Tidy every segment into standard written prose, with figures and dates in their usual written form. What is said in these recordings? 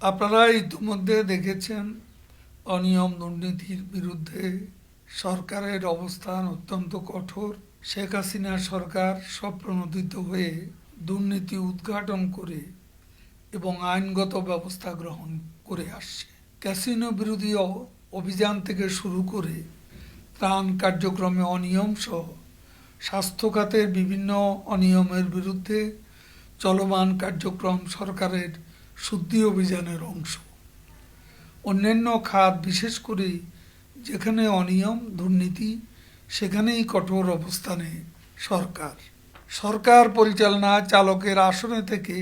আপনারা ইতিমধ্যে দেখেছেন অনিয়ম দুর্নীতির বিরুদ্ধে সরকারের অবস্থান অত্যন্ত কঠোর। শেখ হাসিনা সরকার স্বপ্রণোদিত হয়ে দুর্নীতি উদ্ঘাটন করে এবং আইনগত ব্যবস্থা গ্রহণ করে আসছে। ক্যাসিনো বিরোধী অভিযান থেকে শুরু করে ত্রাণ কার্যক্রমে অনিয়ম সহ স্বাস্থ্য খাতের বিভিন্ন অনিয়মের বিরুদ্ধে চলমান কার্যক্রম সরকারের শুদ্ধি অভিযানের অংশ। অন্যান্য খাত বিশেষ করে যেখানে অনিয়ম দুর্নীতি সেখানেই কঠোর অবস্থানে সরকার। সরকার পরিচালনায় চালকের আসনে থেকে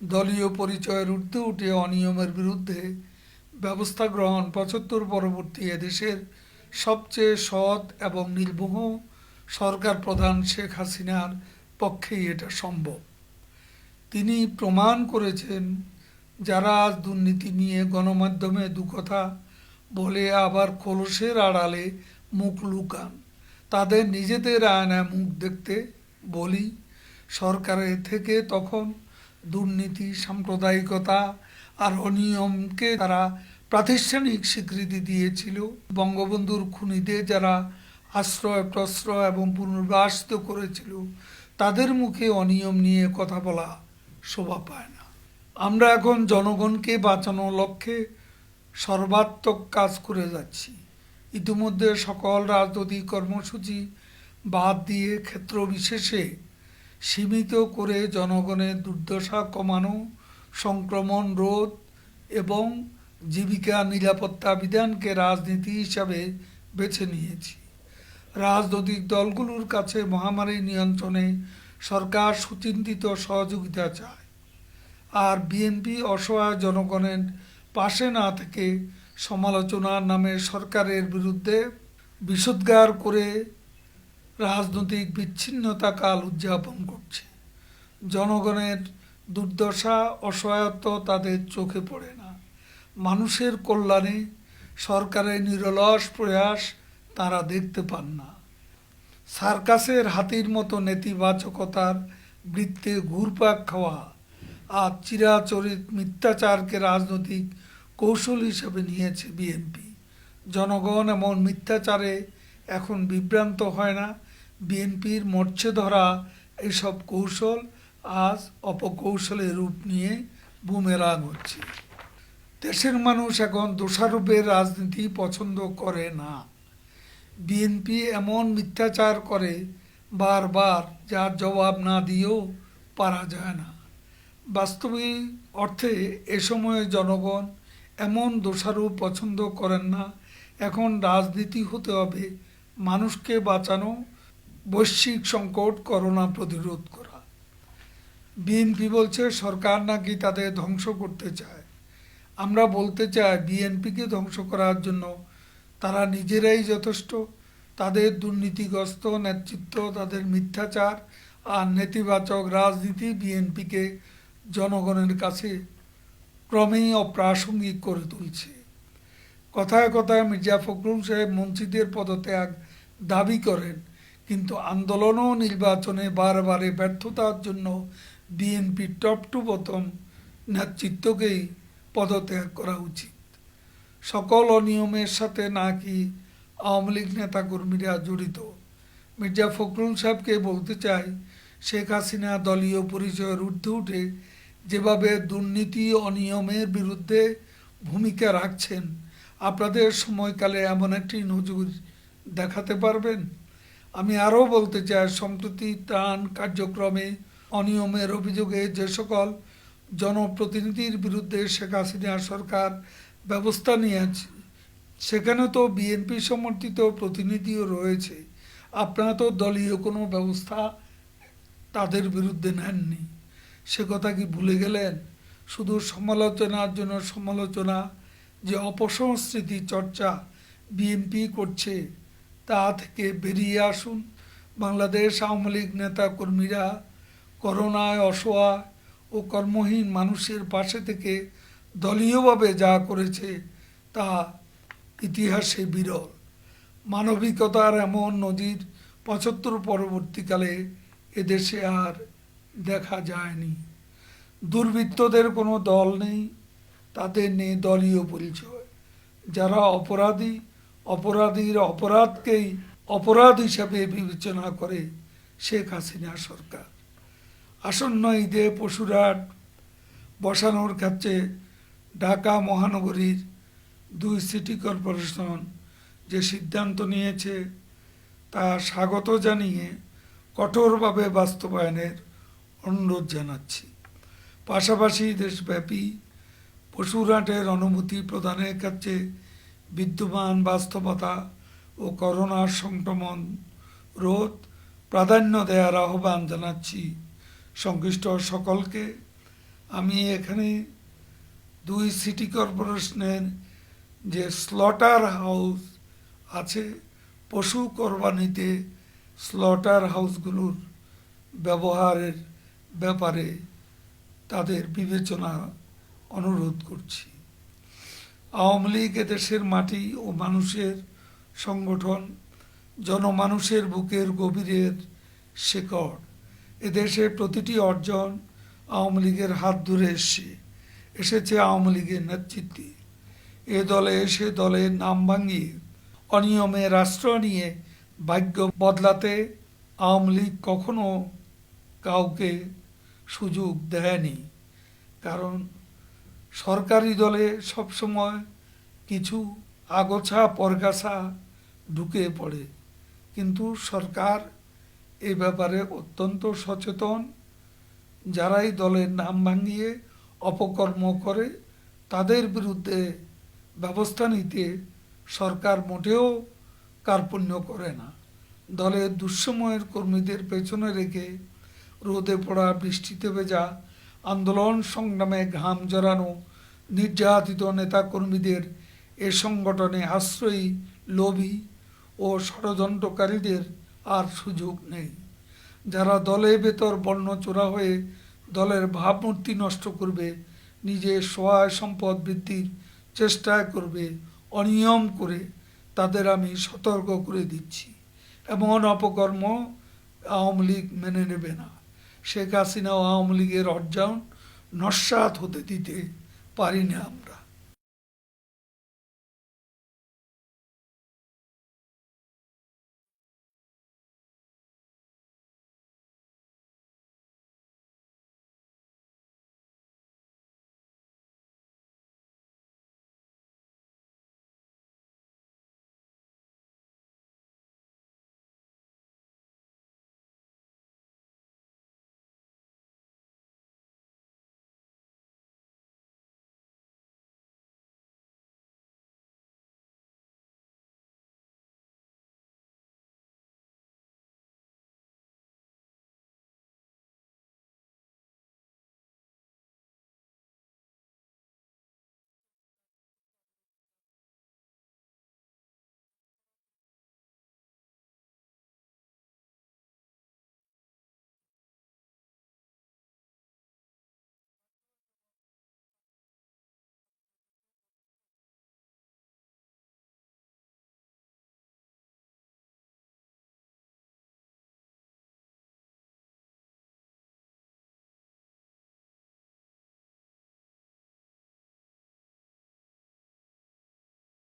দলীয় পরিচয়ের ঊর্ধ্বে উঠে অনিয়মের বিরুদ্ধে ব্যবস্থা গ্রহণ ৭৫ পরবর্তী এদেশের সবচেয়ে সৎ এবং নির্মোহ সরকার প্রধান শেখ হাসিনার পক্ষেই এটা সম্ভব। তিনি প্রমাণ করেছেন যারা আজ দুর্নীতি নিয়ে গণমাধ্যমে দু কথা বলে আবার খোলসের আড়ালে মুখ লুকান, তাদের নিজেদের আয়নায় মুখ দেখতে বলি। সরকারের থেকে তখন দুর্নীতি, সাম্প্রদায়িকতা আর অনিয়মকে তারা প্রাতিষ্ঠানিক স্বীকৃতি দিয়েছিল। বঙ্গবন্ধুর খুনিদের যারা আশ্রয় প্রশ্রয় এবং পুনর্বাসিত করেছিল তাদের মুখে অনিয়ম নিয়ে কথা বলা শোভা পায় না। আমরা এখন জনগণকে বাঁচানোর লক্ষ্যে সর্বাত্মক কাজ করে যাচ্ছি। ইতিমধ্যে সকল রাজনৈতিক কর্মসূচি বাদ দিয়ে ক্ষেত্র বিশেষে সীমিত করে জনগণের দুর্দশা কমানো, সংক্রমণ রোধ এবং জীবিকা নিরাপত্তা বিধানকে রাজনীতি হিসাবে বেছে নিয়েছি। রাজনৈতিক দলগুলোর কাছে মহামারী নিয়ন্ত্রণে সরকার সুচিন্তিত সহযোগিতা চায়, আর বিএনপি অসহায় জনগণের পাশে না থেকে সমালোচনার নামে সরকারের বিরুদ্ধে বিষোদ্গার করে রাজনৈতিক বিচ্ছিন্নতা কাল উদযাপন করছে। জনগণের দুর্দশা অসহায়ত্ব তাদের চোখে পড়ে না। মানুষের কল্যাণে সরকারের নিরলস প্রয়াস তারা দেখতে পান না। সার্কাসের হাতির মতো নেতিবাচকতার বৃত্তে ঘুরপাক খাওয়া আর চিরাচরিত মিথ্যাচারকে রাজনৈতিক কৌশল হিসেবে নিয়েছে বিএনপি। জনগণ এমন মিথ্যাচারে এখন বিভ্রান্ত হয় না। বিএনপির মরচে ধরা এসব কৌশল আজ অপকৌশলে রূপ নিয়ে বুমেরাং হচ্ছে। দেশের মানুষ এখন দোষারোপের রাজনীতি পছন্দ করে না। বিএনপি এমন মিথ্যাচার করে বারবার যার জবাব না দিয়েও পারা যায় না। বাস্তবিক অর্থে এ সময়ে জনগণ এমন দোষারোপ পছন্দ করেন না। এখন রাজনীতি হতে হবে মানুষকে বাঁচানো, বৈশ্বিক সংকট, করোনা প্রতিরোধ করা। বিএনপি বলছে সরকার নাকি তাদের ধ্বংস করতে চায়। আমরা বলতে চাই বিএনপিকে ধ্বংস করার জন্য তারা নিজেরাই যথেষ্ট। তাদের দুর্নীতিগ্রস্ত নেতৃত্ব, তাদের মিথ্যাচার আর নেতিবাচক রাজনীতি বিএনপিকে জনগণের কাছে ক্রমেই অপ্রাসঙ্গিক করে তুলছে। কথায় কথায় মির্জা ফখরুল সাহেব মন্ত্রীদের পদত্যাগ দাবি করেন, কিন্তু আন্দোলন ও নির্বাচনে বারবারে ব্যর্থতার জন্য বিএনপির টপ টু বটম নেতৃত্বকেই পদত্যাগ করা উচিত। সকল অনিয়মের সাথে নাকি আওয়ামী লীগ নেতাকর্মীরা জড়িত। মির্জা ফখরুল সাহেবকে বলতে চাই, শেখ হাসিনা দলীয় পরিচয়ের ঊর্ধ্বে উঠে যেভাবে দুর্নীতি অনিয়মের বিরুদ্ধে ভূমিকা রাখছেন, আপনাদের সময়কালে এমন একটি নজির দেখাতে পারবেন? আমি আরও বলতে চাই, সম্প্রতি ত্রাণ কার্যক্রমে অনিয়মের অভিযোগে যে সকল জনপ্রতিনিধির বিরুদ্ধে শেখ হাসিনা সরকার ব্যবস্থা নিয়েছে সেখানে তো বিএনপি সমর্থিত প্রতিনিধিও রয়েছে। আপনারা তো দলীয় কোনো ব্যবস্থা তাদের বিরুদ্ধে নেননি, সে কথা কি ভুলে গেলেন? শুধু সমালোচনার জন্য সমালোচনা, যে অপসংস্কৃতি চর্চা বিএনপি করছে তা থেকে বেরিয়ে আসুন। বাংলাদেশ আওয়ামী লীগ নেতা কর্মীরা করোনায় অসহায় ও কর্মহীন মানুষের পাশে থেকে দলীয়ভাবে যা করেছে তা ইতিহাসে বিরল। মানবিকতার এমন নজির ৭৫ পরবর্তীকালে এদেশে আর দেখা যায়নি। দুর্বৃত্তদের কোনো দল নেই, তাদের নেই দলীয় পরিচয়। যারা অপরাধী, অপরাধীর অপরাধকেই অপরাধ হিসাবে বিবেচনা করে শেখ হাসিনা সরকার। আসন্ন ঈদে পশুরহাট বসানোর ক্ষেত্রে ঢাকা মহানগরীর 2 সিটি কর্পোরেশন যে সিদ্ধান্ত নিয়েছে তা স্বাগত জানিয়ে কঠোরভাবে বাস্তবায়নের অনুরোধ জানাচ্ছি। পাশাপাশি দেশব্যাপী পশুরহাটের অনুমতি প্রদানের ক্ষেত্রে বিদ্যমান বাস্তবতা ও করোনার সংক্রমণ রোধ প্রাধান্য দেওয়ার আহ্বান জানাচ্ছি সংশ্লিষ্ট সকলকে। আমি এখানে 2 সিটি কর্পোরেশনের যে স্লটার হাউস আছে, পশু কোরবানিতে স্লটার হাউসগুলোর ব্যবহারের ব্যাপারে তাদের বিবেচনা অনুরোধ করছি। আওয়ামী লীগ এদেশের মাটি ও মানুষের সংগঠন, জনমানুষের বুকের গভীরের শেকড়। এদেশের প্রতিটি অর্জন আওয়ামী লীগের হাত ধরে এসেছে আওয়ামী লীগের নেতৃত্বে। এ দলে এসে দলের নাম ভাঙিয়ে অনিয়মে রাষ্ট্র নিয়ে ভাগ্য বদলাতে আওয়ামী লীগ কখনো কাউকে সুযোগ দেয়নি। কারণ সরকারি দলে সবসময় কিছু আগোছা পরগাছা ঢুকে পড়ে, কিন্তু সরকার এই ব্যাপারে অত্যন্ত সচেতন। যারাই দলের নাম ভাঙিয়ে অপকর্ম করে তাদের বিরুদ্ধে ব্যবস্থা নিতে সরকার মোটেও কার্পণ্য করে না। দলের দুঃসময়ের কর্মীদের পেছনে রেখে রোদে পড়া বৃষ্টিতে ভেজা আন্দোলন সংগ্রামে ঘাম জড়ানো নির্যাতিত নেতাকর্মীদের এ সংগঠনে আশ্রয়ী লোভী ও ষড়যন্ত্রকারীদের আর সুযোগ নেই। যারা দলের ভেতর বর্ণচোরা হয়ে দলের ভাবমূর্তি নষ্ট করবে, নিজের সহায় সম্পদ বৃদ্ধির চেষ্টা করবে অনিয়ম করে, তাদের আমি সতর্ক করে দিচ্ছি। এমন অপকর্ম আওয়ামী লীগ মেনে নেবে না। শেখ হাসিনা ও আওয়ামী লীগের অর্জন নস্যাৎ হতে দিতে পারি না আমরা।